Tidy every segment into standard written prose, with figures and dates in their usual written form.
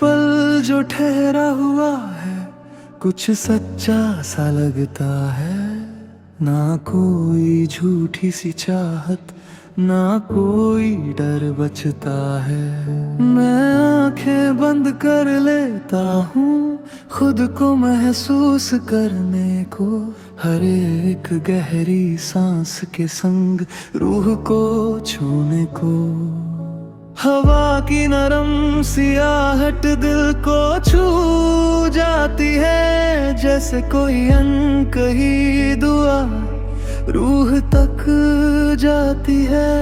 पल जो ठहरा हुआ है कुछ सच्चा सा लगता है। ना कोई झूठी सी चाहत, ना कोई डर बचता है। मैं आंखें बंद कर लेता हूँ खुद को महसूस करने को, हर एक गहरी सांस के संग रूह को छूने को। हवा की नरम सियाहट दिल को छू जाती है, जैसे कोई अनकही दुआ रूह तक जाती है।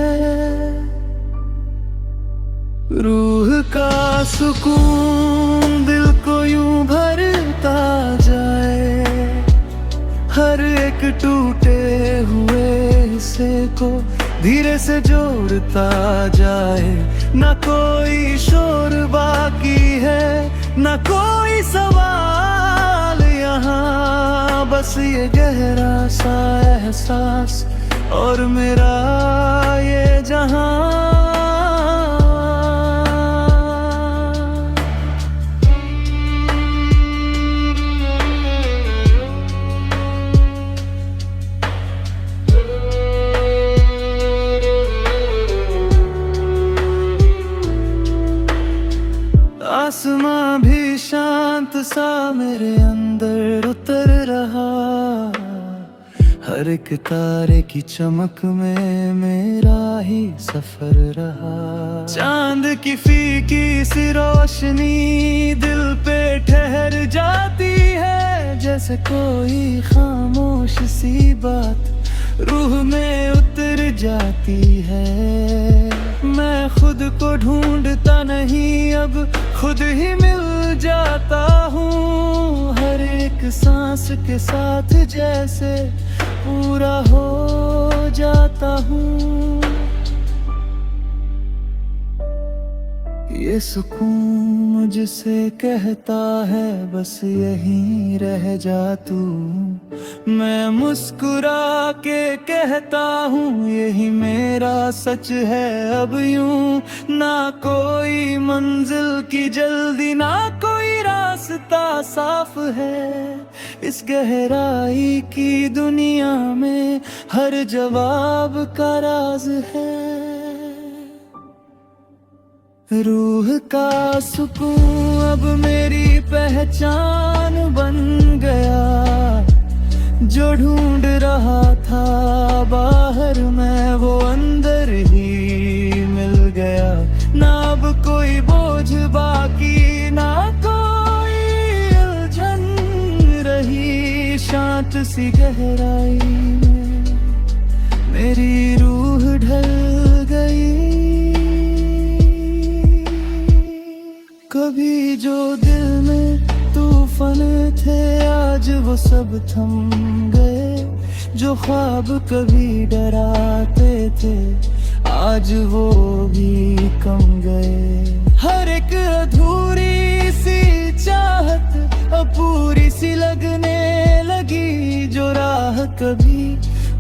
रूह का सुकून दिल को यूं भरता जाए, हर एक टूटे हुए हिस्से को धीरे से जोड़ता जाए। ना कोई शोर बाकी है, ना कोई सवाल यहाँ, बस ये गहरा सा एहसास और मेरा ये जहां। आसमां भी शांत सा मेरे अंदर उतर रहा, हर एक तारे की चमक में मेरा ही सफर रहा। चांद की फीकी सी रोशनी दिल पे ठहर जाती है, जैसे कोई खामोश सी बात रूह में उतर जाती है। मैं खुद को ढूंढता नहीं अब खुद ही मिल जाता हूँ, हर एक सांस के साथ जैसे पूरा हो जाता हूँ। ये सुकून मुझसे कहता है बस यहीं रह जा तू। मैं मुस्कुरा के कहता हूँ यही मेरा सच है अब यूं। ना कोई मंजिल की जल्दी, ना कोई रास्ता साफ है, इस गहराई की दुनिया में हर जवाब का राज है। रूह का सुकून अब मेरी पहचान बन गया, जो ढूंढ रहा था बाहर मैं वो अंदर ही मिल गया। ना अब कोई बोझ बाकी, ना कोई उलझन रही, शांत सी गहराई में मेरी रूह ढल गई। कभी जो दिल में तूफान थे आज वो सब थम गए, जो ख्वाब कभी डराते थे आज वो भी कम गए। हर एक अधूरी सी चाहत अपूरी सी लगने लगी, जो राह कभी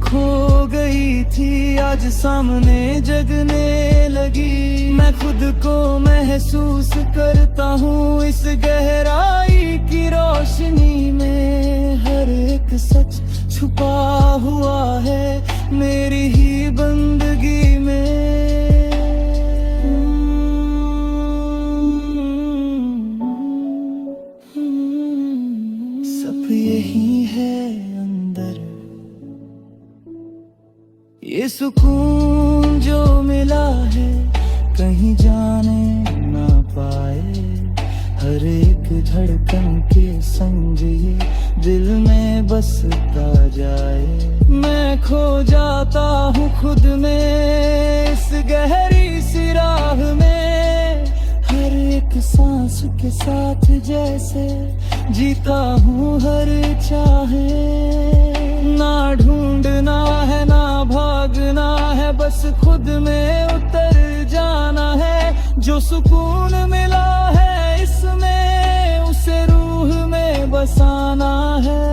खो गई थी आज सामने जगने लगी। मैं खुद को महसूस करता हूँ इस गहराई की रोशनी में, हर एक सच छुपा हुआ है मेरी ही बंदगी में। सब यही है अंदर, ये सुकून जो मिला है कहीं जाने ना पाए। हर एक धड़कन के संग ये दिल में बसता जाए। मैं खो जाता हूँ खुद में इस गहरी सी राह में, हर एक सांस के साथ जैसे जीता हूँ हर चाहे। ना ढूंढना है ना भागना है, बस खुद में उतर जाना है। जो सुकून मिला है इसमें उसे रूह में बसाना है।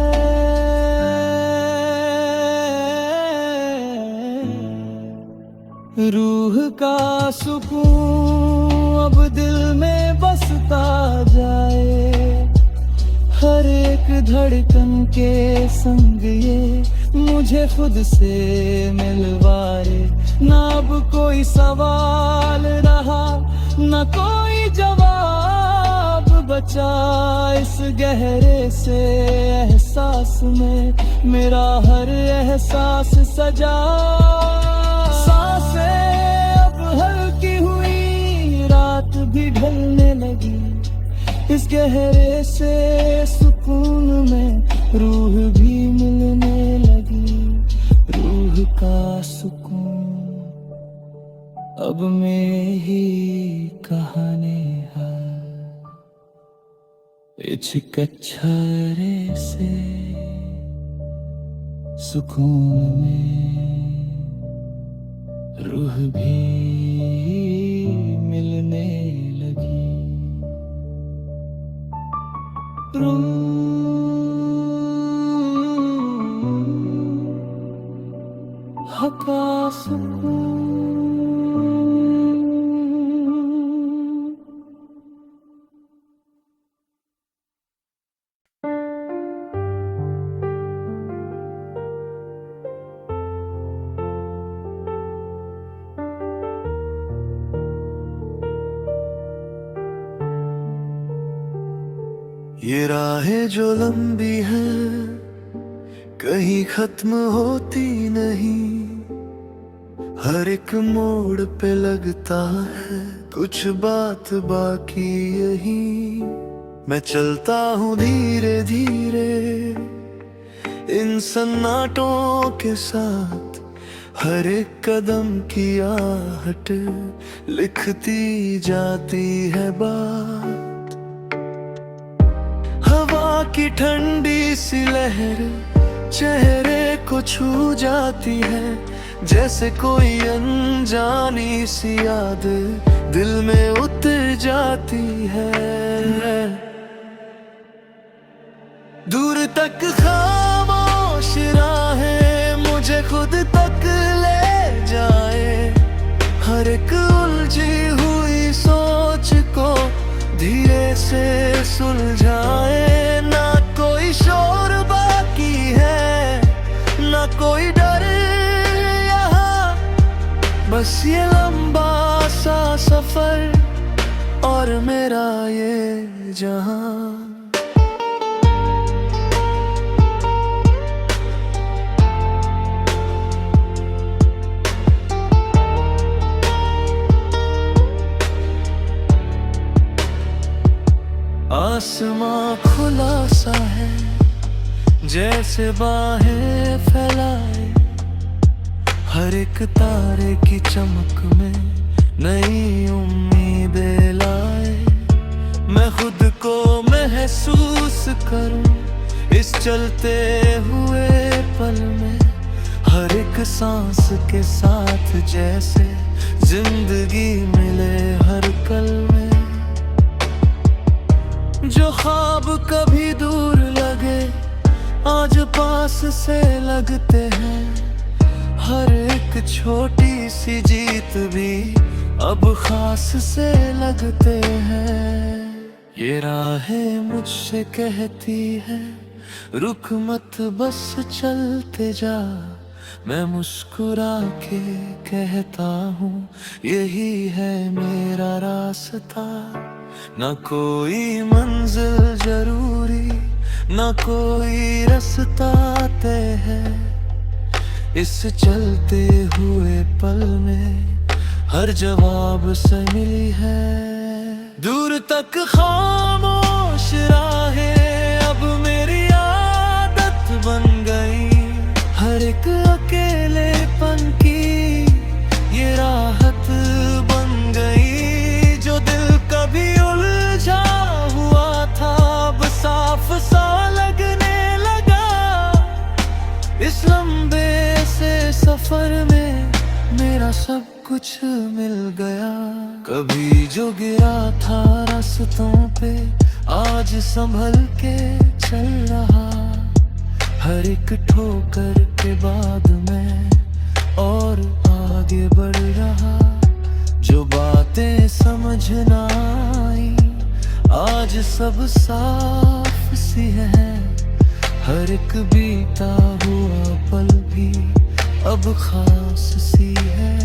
रूह का सुकून अब दिल में बसता बढ़ता जाए। हर एक धड़कन के संग ये मुझे खुद से मिलवाए। ना अब कोई सवाल रहा, ना कोई जवाब बचा। इस गहरे से एहसास में मेरा हर एहसास सजा। सांसें अब हल्की हुई, रात भी ढलने लगी। इस गहरे से सुकून में रूह भी मिलने लगी। रूह का सुकून अब में ही कहानी है। इच कच्छरे से सुकून में रूह भी मिलने लगी। हका सुकून। ये राहें जो लंबी हैं कहीं खत्म होती नहीं। हर एक मोड़ पे लगता है कुछ बात बाकी यही। मैं चलता हूँ धीरे धीरे इन सन्नाटों के साथ। हर एक कदम की आहट लिखती जाती है बात। हवा की ठंडी सी लहर चेहरे को छू जाती है। जैसे कोई अनजानी सी याद दिल में उतर जाती है। दूर तक खामोश राहें मुझे खुद तक ले जाए। हर एक उलझी हुई सोच को धीरे से सुलझाए। ना कोई शोर बाकी है, ना कोई डर यहाँ। बस ये लंबा सा सफर और मेरा ये जहां। आसमां खुला सा है जैसे बाहें फैलाए। हर एक तारे की चमक में नई उम्मीदें लाए। मैं खुद को महसूस करूं इस चलते हुए पल में। हर एक सांस के साथ जैसे जिंदगी मिले हर कल में। जो ख्वाब कभी दूर लगे आज पास से लगते हैं। हर एक छोटी सी जीत भी अब खास से लगते हैं। ये राहें मुझसे कहती है रुक मत बस चलते जा। मैं मुस्कुरा के कहता हूँ यही है मेरा रास्ता। ना कोई मंजिल जरूरी, ना कोई रास्ता तय है। इस चलते हुए पल में हर जवाब से मिली है। दूर तक खामोश राहें अब मेरी आदत बन गई। हर एक अकेलेपन की ये राहत बन गई। जो दिल कभी उलझा हुआ था अब साफ सा लगने लगा। इस लंबे से सफर में मेरा सब कुछ मिल गया। कभी जो गिरा था रास्तों पे आज संभल के चल रहा। हर एक ठोकर के बाद मैं और आगे बढ़ रहा। जो बातें समझ ना आई आज सब साफ सी है, हर एक बीता हुआ पल भी अब खास सी है।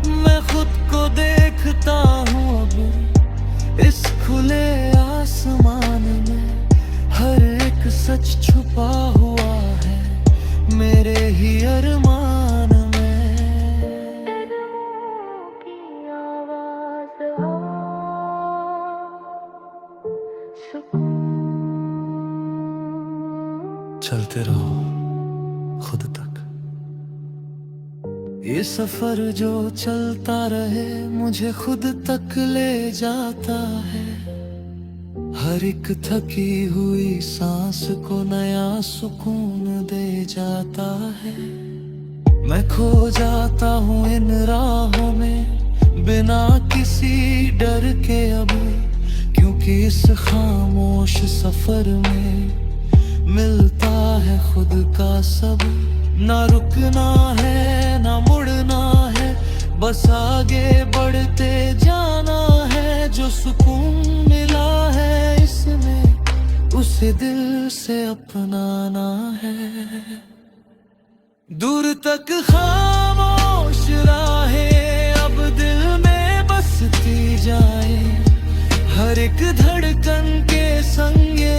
मैं खुद को देखता हूँ अब इस खुले आसमान में, हर एक सच छुपा हुआ है मेरे ही अरमान में। की आवाज़ हो, चलते रहो खुद तक। ये सफर जो चलता रहे मुझे खुद तक ले जाता है, हर एक थकी हुई सांस को नया सुकून दे जाता है। मैं खो जाता हूँ इन राहों में बिना किसी डर के अब, क्योंकि इस खामोश सफर में मिलता है खुद का सब। ना रुकना है ना मुड़ना है, बस आगे बढ़ते जाना है। जो सुकून मिला है इसमें उसे दिल से अपनाना है। दूर तक खामोश राहें अब दिल में बसती जाए, हर एक धड़कन के संगे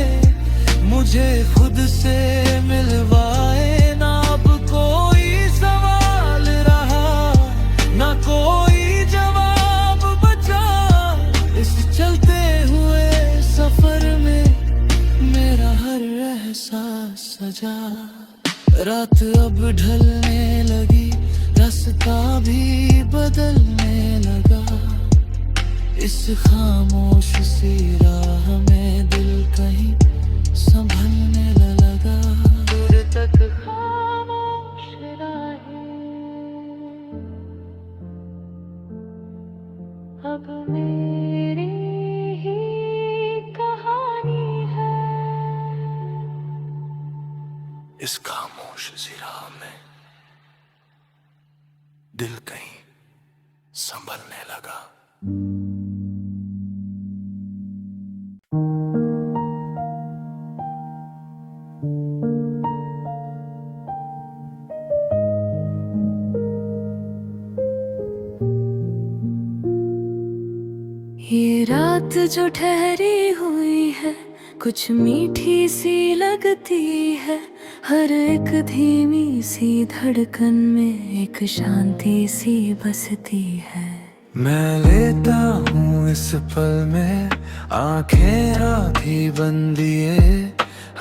मुझे खुद से मिलवाए। ना अब कोई सवाल रहा ना कोई जवाब बचा, इस चलते हुए सफर में मेरा हर एहसास सजा। रात अब ढलने लगी, रास्ता भी बदलने लगा, इस खामोश सी राह में दिल कहीं संभलने लगा। दूर तक खामोश राहें अब मेरी ही कहानी है। इस खामोश सी राह में दिल कहीं संभलने लगा। ये रात जो ठहरी हुई है कुछ मीठी सी लगती है, हर एक धीमी सी धड़कन में एक शांति सी बसती है। मैं लेता हूँ इस पल में आंखें आधी बंद लिए,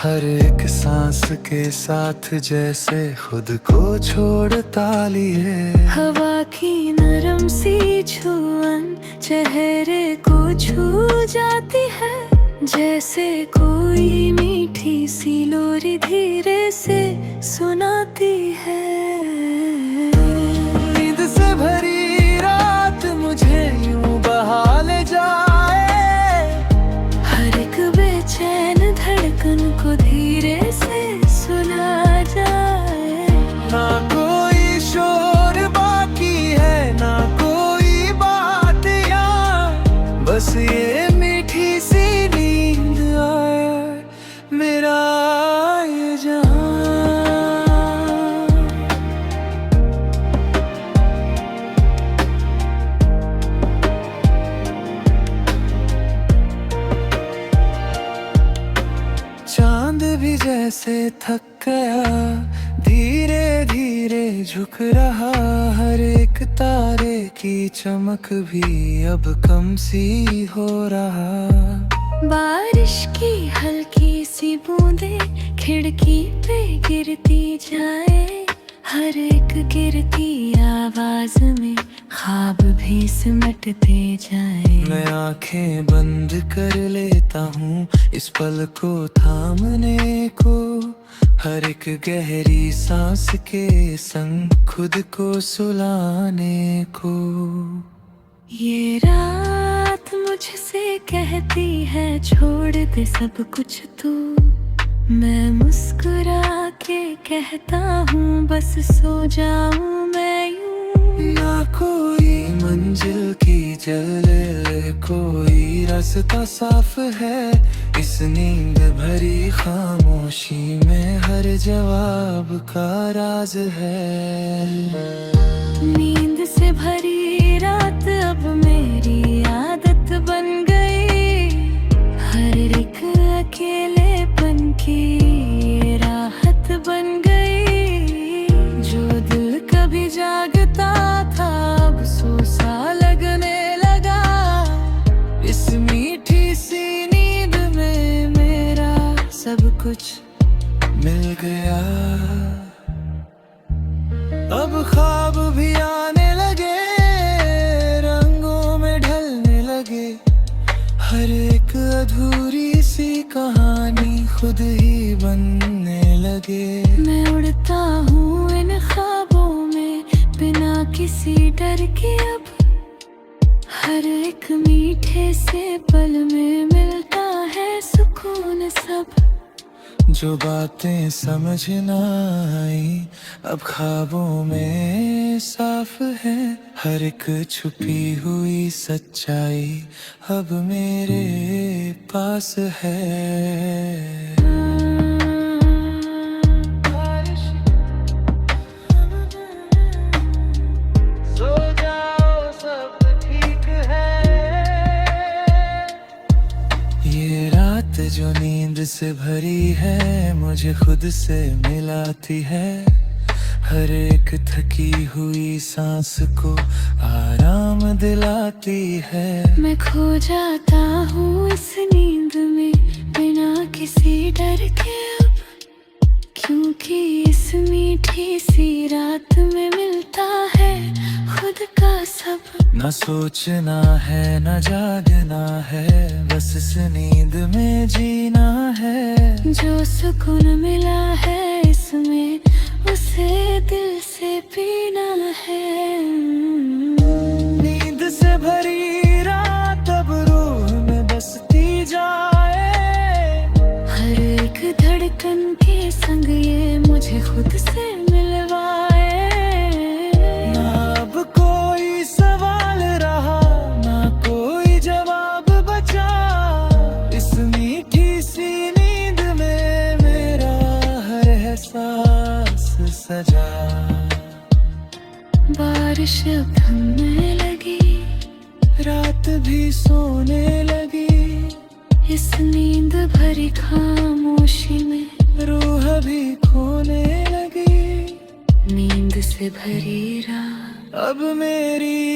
हर एक सांस के साथ जैसे खुद को छोड़ता लिए। हवा की नरम सी छुअन चेहरे को छू जाती है, जैसे कोई मीठी सी लोरी धीरे से सुनाती है। नींद से भरी रात मुझे यूं बहा ले जाए, हर एक बेचैन धड़कन को धीरे से सुना जाए। ना कोई शोर बाकी है ना कोई बात यहाँ, बस ये मीठी सी नींद आए मेरा ये जहां। चांद भी जैसे थक गया, धीरे धीरे झुक रहा, हर एक तारे की चमक भी अब कम सी हो रहा। बारिश की हल्की सी बूंदें खिड़की पे गिरती जाए, हर एक गिरती आवाज में ख्वाब भी सिमटते जाए। मैं आंखें बंद कर लेता हूँ इस पल को थामने को, हर एक गहरी सांस के संग खुद को सुलाने को। ये रात मुझसे कहती है छोड़ दे सब कुछ तू, मैं मुस्कुरा के कहता हूँ बस सो जाऊं मैं यूं। ना कोई मन मंजिल की जले कोई रास्ता साफ है। इस नींद भरी खामोशी में हर जवाब का राज है। नींद से भरी रात अब मेरी आदत बन गई, हर एक अकेलेपन की ये राहत बन गई। जो दिल कभी जागता था अब सोसा लगने लगा, इस मीठी सी नींद में मेरा सब कुछ मिल गया। अब ख्वाब भी आने लगे, रंगों में ढलने लगे। हर एक अधूरी सी कहानी खुद ही बनने लगे। मैं उड़ता हूँ इन ख्वाबों में बिना किसी डर के अब, हर एक मीठे से पल में मिलता है सुकून सब। जो बातें समझ न आई अब ख्वाबों में साफ है। हर एक छुपी हुई सच्चाई अब मेरे पास है। सो जाओ सब ठीक है। ये रात जो नींद से भरी है मुझे खुद से मिलाती है। हर एक थकी हुई सांस को आराम दिलाती है। मैं खो जाता हूँ इस नींद में बिना किसी डर के अब, क्योंकि इस मीठी सी रात में मिलता है खुद का सब। न सोचना है न जागना है, बस इस नींद में जीना है। जो सुकून मिला है इसमें उसे दिल से पीना है। नींद से भरी रात अब रूह में बसती जाए। हर एक धड़कन के संग ये मुझे खुद से मिलवाए। ना अब कोई सवाल रहा ना कोई जवाब बचा, इस मीठी सी नींद में मेरा हर एहसास सजा। बारिश अब थमने लगी, रात भी सोने लगी। इस नींद भरी खामोशी में रूह भी खोने लगी। नींद से भरी रात अब मेरी